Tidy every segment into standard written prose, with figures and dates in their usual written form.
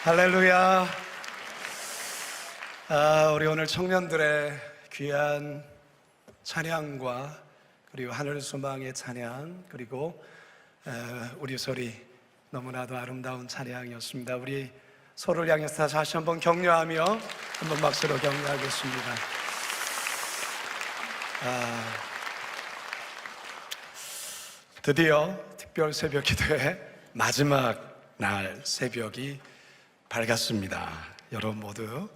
할렐루야. 우리 오늘 청년들의 귀한 찬양과 그리고 하늘소망의 찬양, 그리고 우리 소리 너무나도 아름다운 찬양이었습니다. 우리 서로를 향해서 다시 한번 격려하며 한번 박수로 격려하겠습니다. 드디어 특별 새벽 기도의 마지막 날 새벽이 밝았습니다. 여러분 모두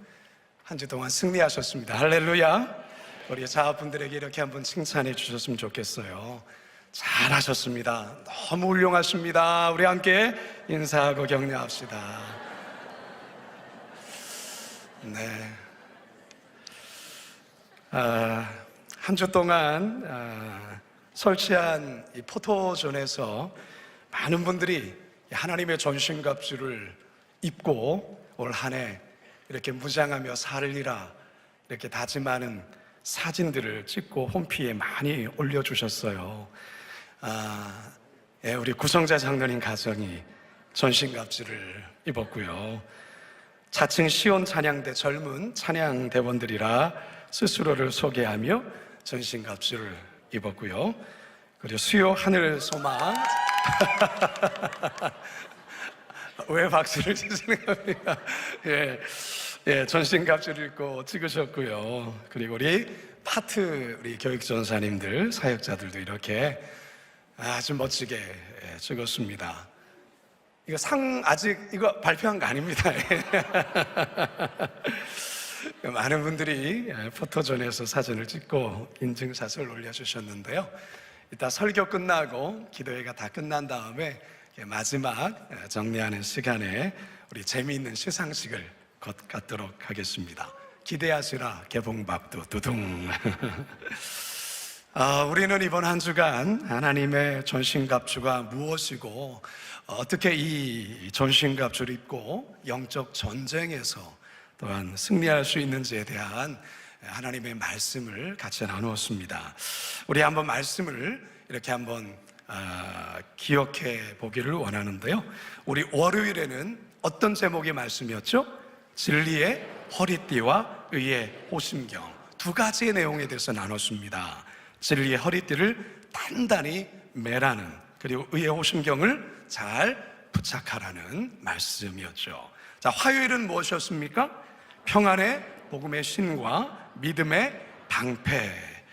한 주 동안 승리하셨습니다. 할렐루야. 우리 자아분들에게 이렇게 한번 칭찬해 주셨으면 좋겠어요. 잘하셨습니다. 너무 훌륭하십니다. 우리 함께 인사하고 격려합시다. 네. 한 주 동안 설치한 이 포토존에서 많은 분들이 하나님의 전신갑주를 입고 올 한 해 이렇게 무장하며 살리라 이렇게 다짐하는 사진들을 찍고 홈피에 많이 올려주셨어요. 우리 구성자 장로님 가정이 전신갑주를 입었고요. 자칭 시온 찬양대 젊은 찬양대원들이라 스스로를 소개하며 전신갑주를 입었고요. 그리고 수요 하늘 소망 왜 박수를 치시는 겁니까? 전신갑주를 입고 찍으셨고요. 그리고 우리 파트 우리 교육전사님들 사역자들도 이렇게 아주 멋지게 찍었습니다. 이거 상 아직 이거 발표한 거 아닙니다. 많은 분들이 포토존에서 사진을 찍고 인증샷을 올려주셨는데요. 이따 설교 끝나고 기도회가 다 끝난 다음에 마지막 정리하는 시간에 우리 재미있는 시상식을 갖도록 하겠습니다. 기대하시라 개봉박도 두둥. 우리는 이번 한 주간 하나님의 전신갑주가 무엇이고 어떻게 이 전신갑주를 입고 영적 전쟁에서 또한 승리할 수 있는지에 대한 하나님의 말씀을 같이 나누었습니다. 우리 한번 말씀을 이렇게 한번 기억해 보기를 원하는데요. 우리 월요일에는 어떤 제목의 말씀이었죠? 진리의 허리띠와 의의 호심경, 두 가지의 내용에 대해서 나눴습니다. 진리의 허리띠를 단단히 매라는, 그리고 의의 호심경을 잘 부착하라는 말씀이었죠. 자, 화요일은 무엇이었습니까? 평안의 복음의 신과 믿음의 방패.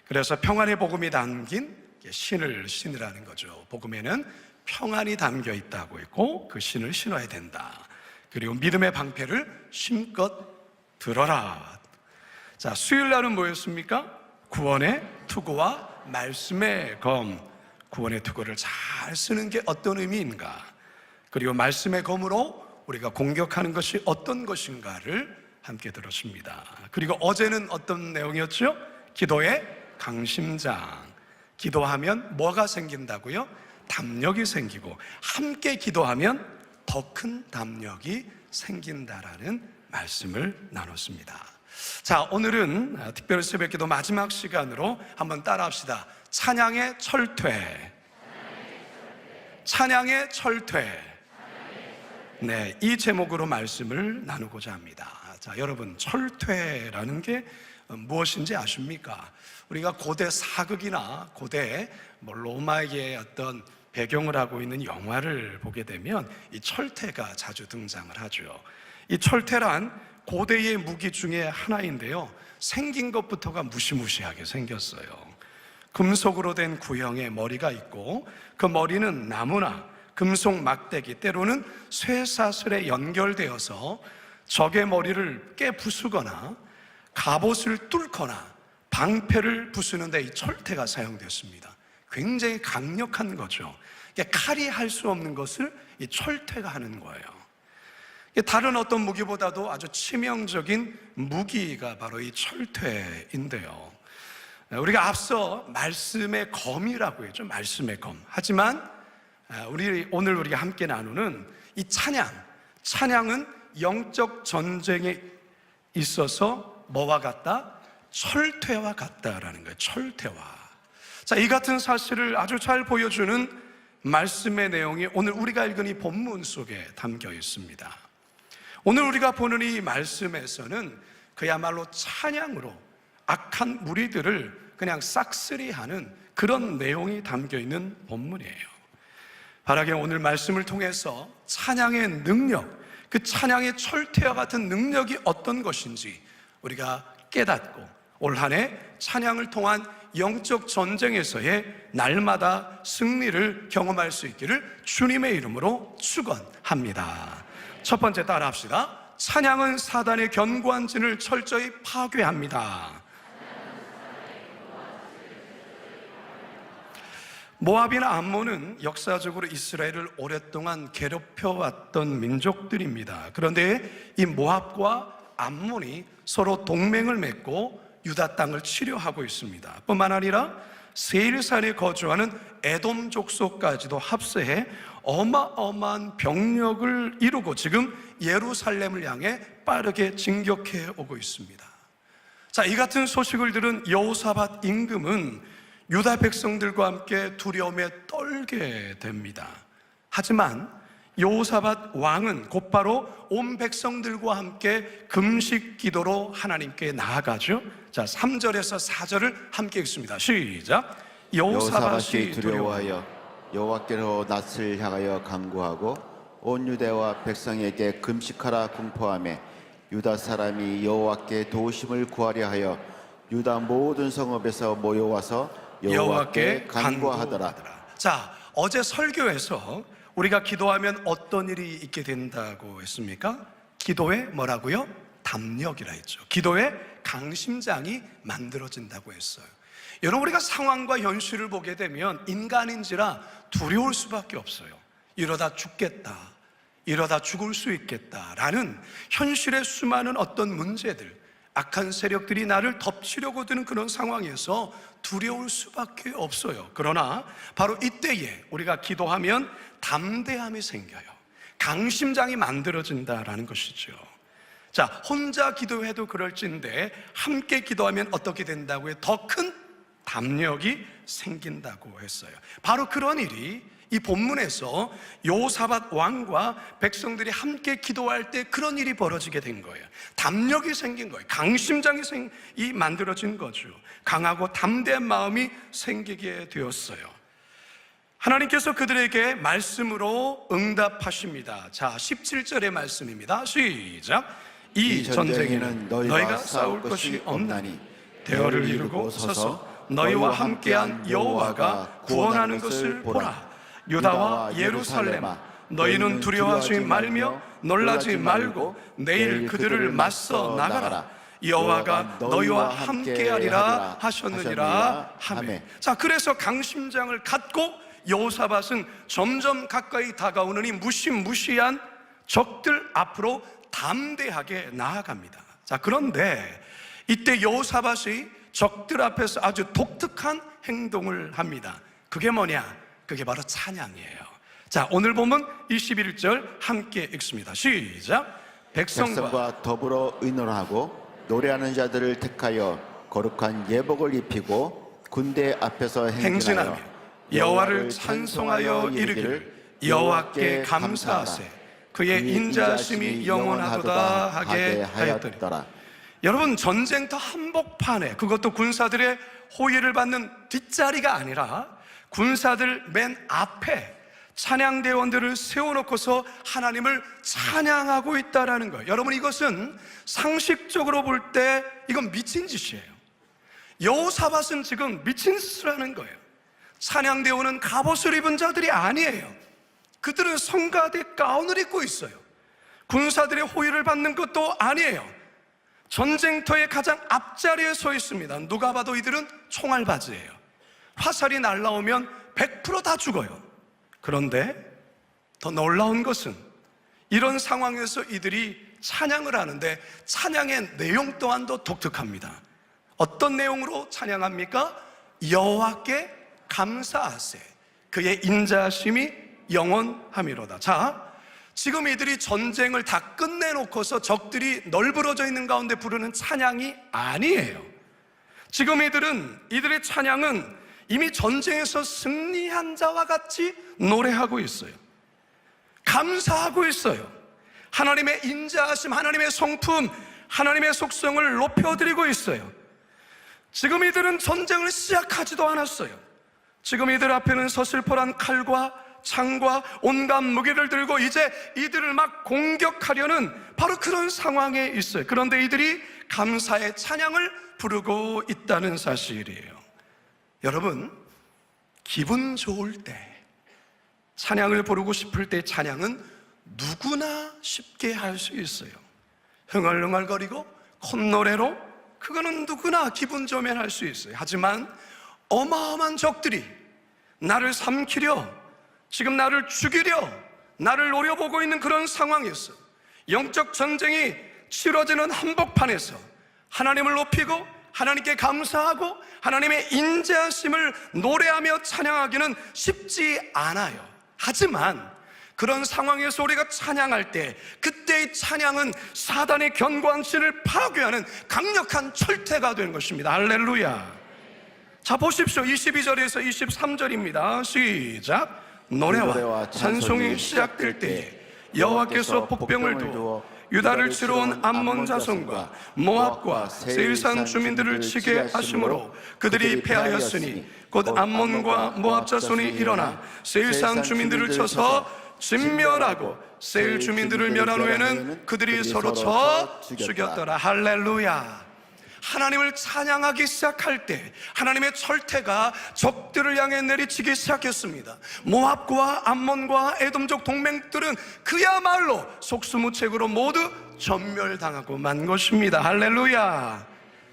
그래서 평안의 복음이 담긴 신을 신으라는 거죠. 복음에는 평안이 담겨 있다고 했고 그 신을 신어야 된다. 그리고 믿음의 방패를 힘껏 들어라. 자, 수요일 날은 뭐였습니까? 구원의 투구와 말씀의 검. 구원의 투구를 잘 쓰는 게 어떤 의미인가, 그리고 말씀의 검으로 우리가 공격하는 것이 어떤 것인가를 함께 들었습니다. 그리고 어제는 어떤 내용이었죠? 기도의 강심장. 기도하면 뭐가 생긴다고요? 담력이 생기고, 함께 기도하면 더 큰 담력이 생긴다라는 말씀을 나눴습니다. 자, 오늘은 특별히 새벽기도 마지막 시간으로 한번 따라합시다. 찬양의 철퇴. 찬양의 철퇴. 네, 이 제목으로 말씀을 나누고자 합니다. 자, 여러분, 철퇴라는 게 무엇인지 아십니까? 우리가 고대 사극이나 고대 로마의 어떤 배경을 하고 있는 영화를 보게 되면 이 철퇴가 자주 등장을 하죠. 이 철퇴란 고대의 무기 중에 하나인데요, 생긴 것부터가 무시무시하게 생겼어요. 금속으로 된 구형의 머리가 있고 그 머리는 나무나 금속 막대기, 때로는 쇠사슬에 연결되어서 적의 머리를 깨부수거나 갑옷을 뚫거나 방패를 부수는데 이 철퇴가 사용됐습니다. 굉장히 강력한 거죠. 칼이 할 수 없는 것을 이 철퇴가 하는 거예요. 다른 어떤 무기보다도 아주 치명적인 무기가 바로 이 철퇴인데요, 우리가 앞서 말씀의 검이라고 했죠. 말씀의 검. 하지만 오늘 우리가 함께 나누는 이 찬양은 영적 전쟁에 있어서 뭐와 같다? 철퇴와 같다라는 거예요. 철퇴와. 자, 이 같은 사실을 아주 잘 보여주는 말씀의 내용이 오늘 우리가 읽은 이 본문 속에 담겨 있습니다. 오늘 우리가 보는 이 말씀에서는 그야말로 찬양으로 악한 무리들을 그냥 싹쓸이하는 그런 내용이 담겨 있는 본문이에요. 바라게 오늘 말씀을 통해서 찬양의 능력, 그 찬양의 철퇴와 같은 능력이 어떤 것인지 우리가 깨닫고 올 한 해 찬양을 통한 영적 전쟁에서의 날마다 승리를 경험할 수 있기를 주님의 이름으로 축원합니다. 첫 번째 따라합시다. 찬양은 사단의 견고한 진을 철저히 파괴합니다. 모압이나 암몬은 역사적으로 이스라엘을 오랫동안 괴롭혀왔던 민족들입니다. 그런데 이 모압과 암몬이 서로 동맹을 맺고 유다 땅을 치료하고 있습니다. 뿐만 아니라 세일산에 거주하는 에돔 족속까지도 합세해 어마어마한 병력을 이루고 지금 예루살렘을 향해 빠르게 진격해 오고 있습니다. 자, 이 같은 소식을 들은 여호사밧 임금은 유다 백성들과 함께 두려움에 떨게 됩니다. 하지만 여호사밧 왕은 곧바로 온 백성들과 함께 금식 기도로 하나님께 나아가죠. 자, 3절에서 4절을 함께 읽습니다. 시작. 여호사밧이 두려워하여 여호와께로 낯을 향하여 간구하고 온 유다와 백성에게 금식하라 공포하며 유다 사람이 여호와께 도우심을 구하려 하여 유다 모든 성읍에서 모여와서 여호와께 간구하더라. 자, 어제 설교에서 우리가 기도하면 어떤 일이 있게 된다고 했습니까? 기도에 뭐라고요? 담력이라 했죠. 기도에 강심장이 만들어진다고 했어요. 여러분, 우리가 상황과 현실을 보게 되면 인간인지라 두려울 수밖에 없어요. 이러다 죽겠다, 이러다 죽을 수 있겠다라는 현실의 수많은 어떤 문제들, 악한 세력들이 나를 덮치려고 드는 그런 상황에서 두려울 수밖에 없어요. 그러나 바로 이때에 우리가 기도하면 담대함이 생겨요. 강심장이 만들어진다라는 것이죠. 자, 혼자 기도해도 그럴진데 함께 기도하면 어떻게 된다고요? 더 큰 담력이 생긴다고 했어요. 바로 그런 일이 이 본문에서 여호사밧 왕과 백성들이 함께 기도할 때 그런 일이 벌어지게 된 거예요. 담력이 생긴 거예요. 강심장이 만들어진 거죠. 강하고 담대한 마음이 생기게 되었어요. 하나님께서 그들에게 말씀으로 응답하십니다. 자, 17절의 말씀입니다. 시작. 이 전쟁에는 너희가 싸울 것이 없나니 대열을 이루고 서서 너희와 함께한 여호와가 구원하는 것을 보라. 유다와 예루살렘아, 너희는 두려워하지 말며 놀라지 말고 내일 그들을 맞서 나가라. 여호와가 너희와 함께하리라 하셨느니라 하매. 자, 그래서 강심장을 갖고 여호사밧은 점점 가까이 다가오는 이 무시무시한 적들 앞으로 담대하게 나아갑니다. 자, 그런데 이때 여호사밧이 적들 앞에서 아주 독특한 행동을 합니다. 그게 뭐냐? 그게 바로 찬양이에요. 자, 오늘 보면 21절 함께 읽습니다. 시작. 백성과 더불어 의논하고 노래하는 자들을 택하여 거룩한 예복을 입히고 군대 앞에서 행진하며 여호와를 찬송하여 이르기를 여호와께 감사하세 그의 인자하심이 영원하도다 하게 하였더라. 여러분, 전쟁터 한복판에, 그것도 군사들의 호의를 받는 뒷자리가 아니라 군사들 맨 앞에 찬양대원들을 세워놓고서 하나님을 찬양하고 있다라는 거예요. 여러분, 이것은 상식적으로 볼 때 이건 미친 짓이에요. 여호사밧은 지금 미친 짓을 하는 거예요. 찬양대원은 갑옷을 입은 자들이 아니에요. 그들은 성가대 가운을 입고 있어요. 군사들의 호의를 받는 것도 아니에요. 전쟁터의 가장 앞자리에 서 있습니다. 누가 봐도 이들은 총알바지예요. 화살이 날라오면 100% 다 죽어요. 그런데 더 놀라운 것은 이런 상황에서 이들이 찬양을 하는데 찬양의 내용 또한도 독특합니다. 어떤 내용으로 찬양합니까? 여호와께 감사하세 그의 인자하심이 영원함이로다. 자, 지금 이들이 전쟁을 다 끝내놓고서 적들이 널브러져 있는 가운데 부르는 찬양이 아니에요. 지금 이들의 찬양은 이미 전쟁에서 승리한 자와 같이 노래하고 있어요. 감사하고 있어요. 하나님의 인자하심, 하나님의 성품, 하나님의 속성을 높여드리고 있어요. 지금 이들은 전쟁을 시작하지도 않았어요. 지금 이들 앞에는 서슬퍼란 칼과 창과 온갖 무기를 들고 이제 이들을 막 공격하려는 바로 그런 상황에 있어요. 그런데 이들이 감사의 찬양을 부르고 있다는 사실이에요. 여러분, 기분 좋을 때, 찬양을 부르고 싶을 때 찬양은 누구나 쉽게 할 수 있어요. 흥얼흥얼거리고 콧노래로, 그거는 누구나 기분 좋으면 할 수 있어요. 하지만 어마어마한 적들이 나를 삼키려, 지금 나를 죽이려, 나를 노려보고 있는 그런 상황에서, 영적 전쟁이 치러지는 한복판에서 하나님을 높이고 하나님께 감사하고 하나님의 인자하심을 노래하며 찬양하기는 쉽지 않아요. 하지만 그런 상황에서 우리가 찬양할 때, 그때의 찬양은 사단의 견고한 신을 파괴하는 강력한 철퇴가 되는 것입니다. 할렐루야. 자, 보십시오. 22절에서 23절입니다 시작. 노래와 찬송이 시작될 때에 여호와께서 복병을 두어 유다를 치러 온 암몬 자손과 모압과 세일산 주민들을 치게 하심으로 그들이 패하였으니 곧 암몬과 모압 자손이 일어나 세일산 주민들을 쳐서 진멸하고 세일 주민들을 멸한 후에는 그들이 서로 쳐 죽였더라. 할렐루야. 하나님을 찬양하기 시작할 때 하나님의 철퇴가 적들을 향해 내리치기 시작했습니다. 모압과 암몬과 에돔족 동맹들은 그야말로 속수무책으로 모두 전멸당하고 만 것입니다. 할렐루야.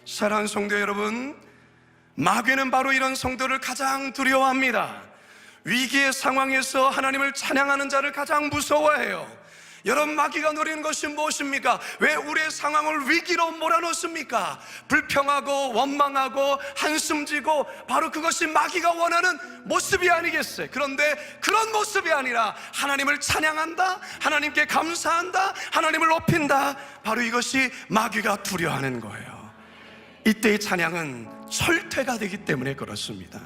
사랑하는 성도 여러분, 마귀는 바로 이런 성도를 가장 두려워합니다. 위기의 상황에서 하나님을 찬양하는 자를 가장 무서워해요. 여러분, 마귀가 노리는 것이 무엇입니까? 왜 우리의 상황을 위기로 몰아넣습니까? 불평하고 원망하고 한숨지고, 바로 그것이 마귀가 원하는 모습이 아니겠어요? 그런데 그런 모습이 아니라 하나님을 찬양한다, 하나님께 감사한다, 하나님을 높인다, 바로 이것이 마귀가 두려워하는 거예요. 이때의 찬양은 철퇴가 되기 때문에 그렇습니다.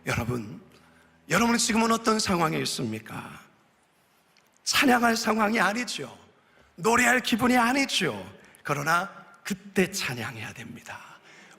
여러분은 지금은 어떤 상황에 있습니까? 찬양할 상황이 아니죠. 노래할 기분이 아니죠. 그러나 그때 찬양해야 됩니다.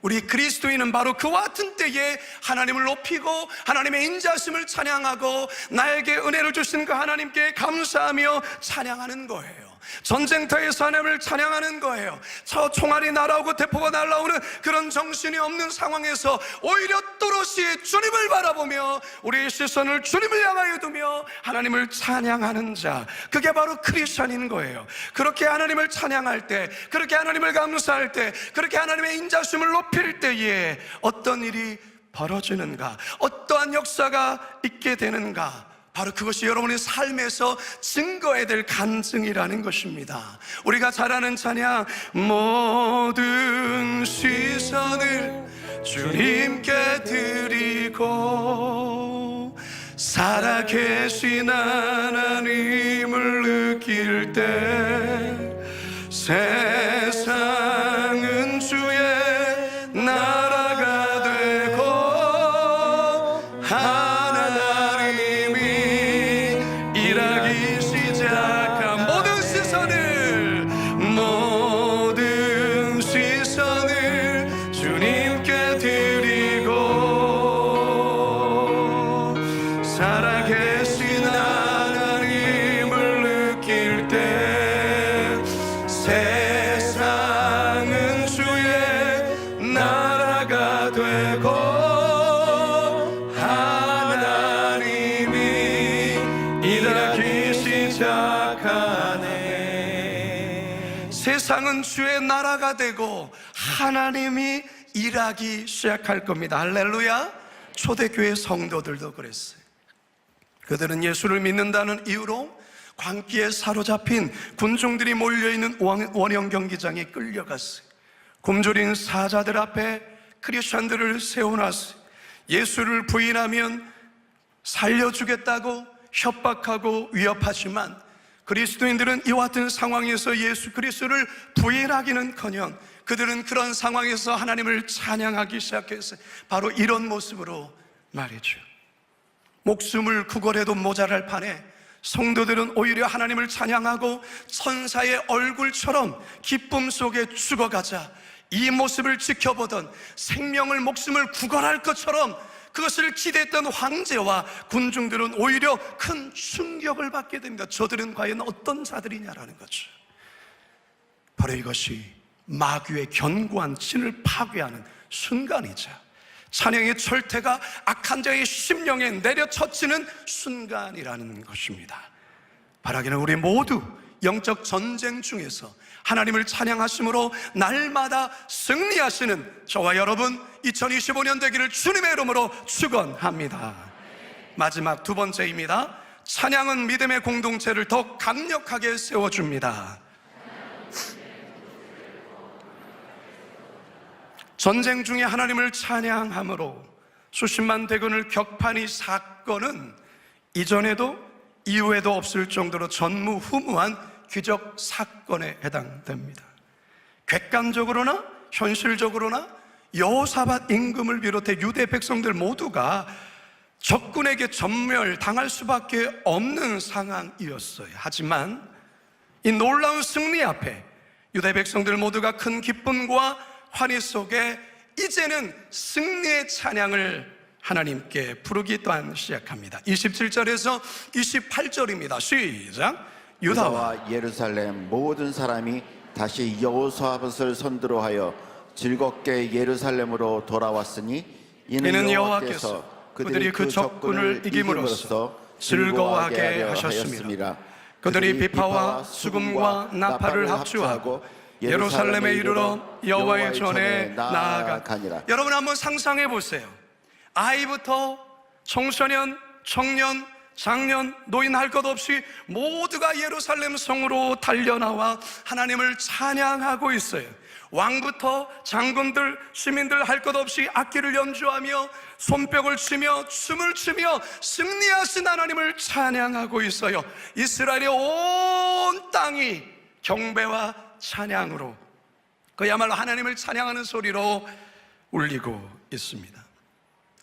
우리 그리스도인은 바로 그와 같은 때에 하나님을 높이고 하나님의 인자심을 찬양하고 나에게 은혜를 주신 그 하나님께 감사하며 찬양하는 거예요. 전쟁터에서 하나님을 찬양하는 거예요. 저 총알이 날아오고 대포가 날아오는 그런 정신이 없는 상황에서 오히려 또렷이 주님을 바라보며 우리의 시선을 주님을 향하여 두며 하나님을 찬양하는 자, 그게 바로 크리스천인 거예요. 그렇게 하나님을 찬양할 때, 그렇게 하나님을 감사할 때, 그렇게 하나님의 인자심을 높일 때에 어떤 일이 벌어지는가, 어떠한 역사가 있게 되는가, 바로 그것이 여러분의 삶에서 증거해야 될 간증이라는 것입니다. 우리가 잘 아는 찬양, 모든 시선을 주님께 드리고 살아계신 하나님을 느낄 때 세상은 주의 나라가 되고 일하기 시작한 모든 시선을 주님께 드리고 살아계신 하나님을 느낄 때 세상은 주의 나라가 되고 일하기 시작하네. 세상은 주의 나라가 되고 하나님이 일하기 시작할 겁니다. 할렐루야. 초대교회 성도들도 그랬어요. 그들은 예수를 믿는다는 이유로 광기에 사로잡힌 군중들이 몰려있는 원형 경기장에 끌려갔어요. 굶주린 사자들 앞에 크리스천들을 세워놨어요. 예수를 부인하면 살려주겠다고 협박하고 위협하지만 그리스도인들은 이와 같은 상황에서 예수 그리스도를 부인하기는커녕 그들은 그런 상황에서 하나님을 찬양하기 시작했어요. 바로 이런 모습으로 말이죠. 목숨을 구걸해도 모자랄 판에 성도들은 오히려 하나님을 찬양하고 천사의 얼굴처럼 기쁨 속에 죽어가자 이 모습을 지켜보던 생명을 목숨을 구걸할 것처럼 그것을 기대했던 황제와 군중들은 오히려 큰 충격을 받게 됩니다. 저들은 과연 어떤 자들이냐라는 거죠. 바로 이것이 마귀의 견고한 진을 파괴하는 순간이자 찬양의 철퇴가 악한 자의 심령에 내려쳐지는 순간이라는 것입니다. 바라기는 우리 모두 영적 전쟁 중에서 하나님을 찬양하심으로 날마다 승리하시는 저와 여러분 2025년 되기를 주님의 이름으로 축원합니다. 마지막 두 번째입니다. 찬양은 믿음의 공동체를 더 강력하게 세워줍니다. 전쟁 중에 하나님을 찬양함으로 수십만 대군을 격파한 이 사건은 이전에도 이후에도 없을 정도로 전무후무한 기적 사건에 해당됩니다. 객관적으로나 현실적으로나 여호사밧 임금을 비롯해 유대 백성들 모두가 적군에게 전멸당할 수밖에 없는 상황이었어요. 하지만 이 놀라운 승리 앞에 유대 백성들 모두가 큰 기쁨과 환희 속에 이제는 승리의 찬양을 하나님께 부르기 또한 시작합니다. 27절에서 28절입니다. 시작. 유다와 예루살렘 모든 사람이 다시 여호사밧을 선두로 하여 즐겁게 예루살렘으로 돌아왔으니 이는 여호와께서 그들이 그 적군을 이김으로써 즐거워하게 하셨습니다. 그들이 비파와 수금과 나팔을 합주하고 예루살렘에 이르러 여호와의 전에 나아가니라. 여러분 한번 상상해 보세요. 아이부터 청소년, 청년, 장년, 노인 할 것 없이 모두가 예루살렘 성으로 달려나와 하나님을 찬양하고 있어요. 왕부터 장군들, 시민들 할 것 없이 악기를 연주하며 손뼉을 치며 춤을 추며 승리하신 하나님을 찬양하고 있어요. 이스라엘의 온 땅이 경배와 찬양으로 그야말로 하나님을 찬양하는 소리로 울리고 있습니다.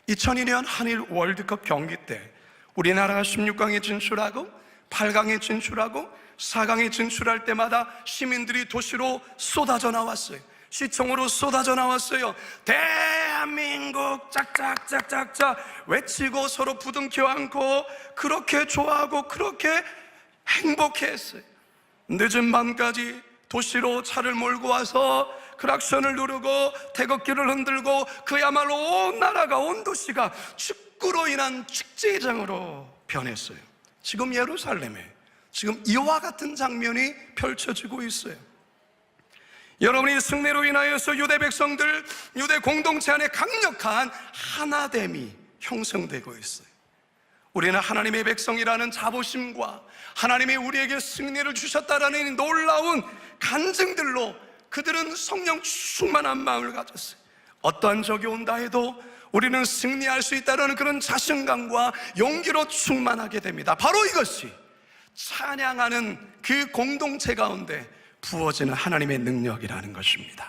2002년 한일 월드컵 경기 때 우리나라가 16강에 진출하고 8강에 진출하고 4강에 진출할 때마다 시민들이 도시로 쏟아져 나왔어요. 시청으로 쏟아져 나왔어요. 대한민국 짝짝짝짝짝 외치고 서로 부둥켜 안고 그렇게 좋아하고 그렇게 행복했어요. 늦은 밤까지 도시로 차를 몰고 와서 크락션을 누르고 태극기를 흔들고 그야말로 온 나라가 온 도시가 축구로 인한 축제장으로 변했어요. 지금 예루살렘에 지금 이와 같은 장면이 펼쳐지고 있어요. 여러분이 승리로 인하여서 유대 백성들, 유대 공동체 안에 강력한 하나됨이 형성되고 있어요. 우리는 하나님의 백성이라는 자부심과 하나님이 우리에게 승리를 주셨다라는 놀라운 간증들로 그들은 성령 충만한 마음을 가졌어요. 어떠한 적이 온다 해도 우리는 승리할 수 있다는 그런 자신감과 용기로 충만하게 됩니다. 바로 이것이 찬양하는 그 공동체 가운데 부어지는 하나님의 능력이라는 것입니다.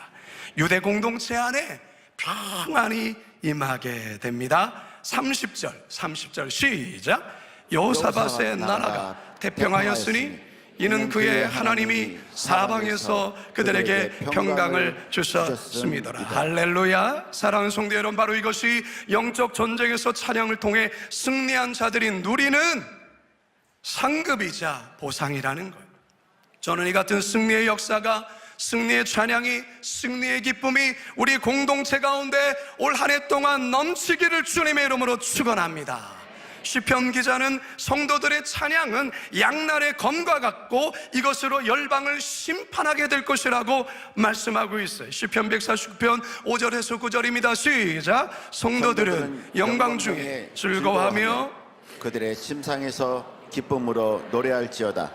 유대 공동체 안에 평안이 임하게 됩니다. 30절 시작. 여호사밧의 나라가 태평하였으니 이는 그의 하나님이 사방에서 그들에게 평강을 주셨습니다. 할렐루야. 사랑하는 성도 여러분, 바로 이것이 영적 전쟁에서 찬양을 통해 승리한 자들이 누리는 상급이자 보상이라는 거예요. 저는 이 같은 승리의 역사가, 승리의 찬양이, 승리의 기쁨이 우리 공동체 가운데 올 한 해 동안 넘치기를 주님의 이름으로 축원합니다. 시편 기자는 성도들의 찬양은 양날의 검과 같고 이것으로 열방을 심판하게 될 것이라고 말씀하고 있어요. 시편 149편 5절에서 9절입니다. 시작. 성도들은 영광 중에 즐거워하며 그들의 침상에서 기쁨으로 노래할지어다.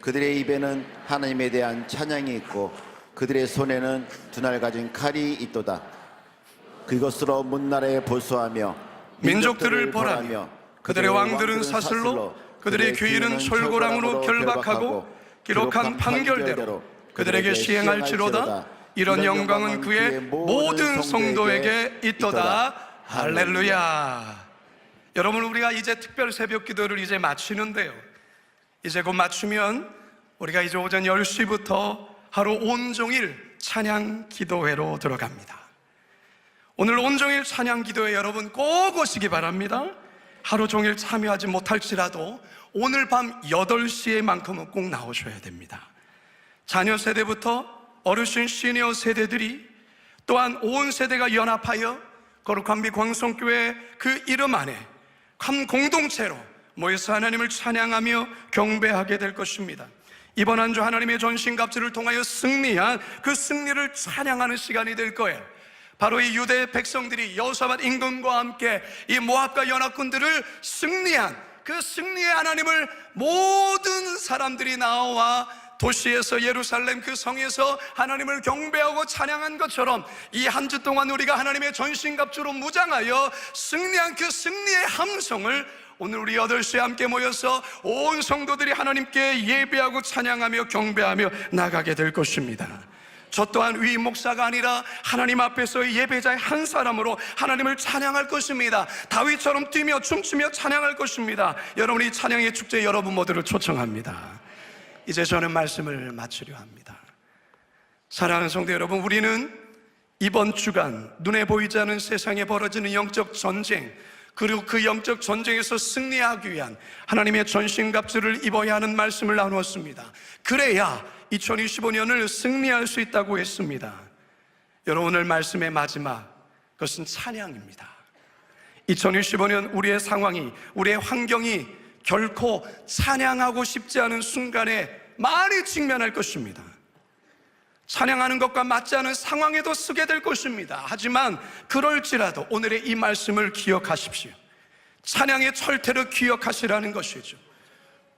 그들의 입에는 하나님에 대한 찬양이 있고 그들의 손에는 두 날 가진 칼이 있도다. 그것으로 문나라에 보수하며 민족들을 벌하며 그들의 왕들은 사슬로 그들의 귀인은 철고랑으로 결박하고 기록한 판결대로 그들에게 시행할지로다. 이런 영광은 그의 모든 성도에게 있도다. 할렐루야. 여러분, 우리가 이제 특별 새벽 기도를 이제 마치는데요, 이제 곧 맞추면 우리가 이제 오전 10시부터 하루 온종일 찬양 기도회로 들어갑니다. 오늘 온종일 찬양 기도회 여러분 꼭 오시기 바랍니다. 하루 종일 참여하지 못할지라도 오늘 밤 8시에만큼은 꼭 나오셔야 됩니다. 자녀 세대부터 어르신 시니어 세대들이 또한 온 세대가 연합하여 거룩한 비 광성교회 그 이름 안에 한 공동체로 모여서 하나님을 찬양하며 경배하게 될 것입니다. 이번 한 주 하나님의 전신갑주를 통하여 승리한 그 승리를 찬양하는 시간이 될 거예요. 바로 이 유대 백성들이 여호사밧 임금과 함께 이 모압과 연합군들을 승리한 그 승리의 하나님을 모든 사람들이 나와 도시에서 예루살렘 그 성에서 하나님을 경배하고 찬양한 것처럼 이 한 주 동안 우리가 하나님의 전신갑주로 무장하여 승리한 그 승리의 함성을 오늘 우리 8시에 함께 모여서 온 성도들이 하나님께 예배하고 찬양하며 경배하며 나가게 될 것입니다. 저 또한 위 목사가 아니라 하나님 앞에서의 예배자의 한 사람으로 하나님을 찬양할 것입니다. 다윗처럼 뛰며 춤추며 찬양할 것입니다. 여러분, 이 찬양의 축제에 여러분 모두를 초청합니다. 이제 저는 말씀을 마치려 합니다. 사랑하는 성도 여러분, 우리는 이번 주간 눈에 보이지 않은 세상에 벌어지는 영적 전쟁, 그리고 그 영적 전쟁에서 승리하기 위한 하나님의 전신갑주를 입어야 하는 말씀을 나누었습니다. 그래야 2025년을 승리할 수 있다고 했습니다. 여러분, 오늘 말씀의 마지막, 그것은 찬양입니다. 2025년 우리의 상황이, 우리의 환경이 결코 찬양하고 싶지 않은 순간에 많이 직면할 것입니다. 찬양하는 것과 맞지 않은 상황에도 쓰게 될 것입니다. 하지만 그럴지라도 오늘의 이 말씀을 기억하십시오. 찬양의 철퇴를 기억하시라는 것이죠.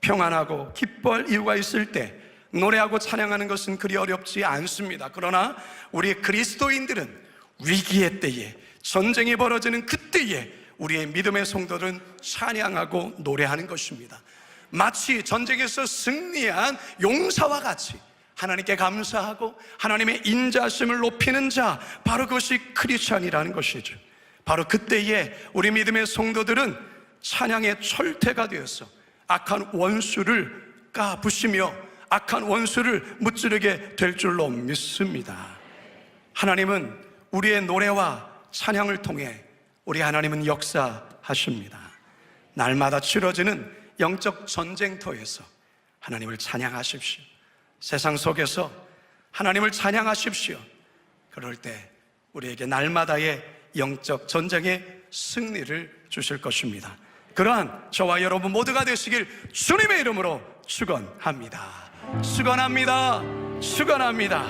평안하고 기뻐할 이유가 있을 때 노래하고 찬양하는 것은 그리 어렵지 않습니다. 그러나 우리 그리스도인들은 위기의 때에, 전쟁이 벌어지는 그때에 우리의 믿음의 성도들은 찬양하고 노래하는 것입니다. 마치 전쟁에서 승리한 용사와 같이 하나님께 감사하고 하나님의 인자심을 높이는 자, 바로 그것이 크리스찬이라는 것이죠. 바로 그때에 우리 믿음의 성도들은 찬양의 철퇴가 되어서 악한 원수를 까부시며 악한 원수를 무찌르게 될 줄로 믿습니다. 하나님은 우리의 노래와 찬양을 통해 우리 하나님은 역사하십니다. 날마다 치러지는 영적 전쟁터에서 하나님을 찬양하십시오. 세상 속에서 하나님을 찬양하십시오. 그럴 때 우리에게 날마다의 영적 전쟁의 승리를 주실 것입니다. 그러한 저와 여러분 모두가 되시길 주님의 이름으로 축원합니다. 축원합니다. 축원합니다.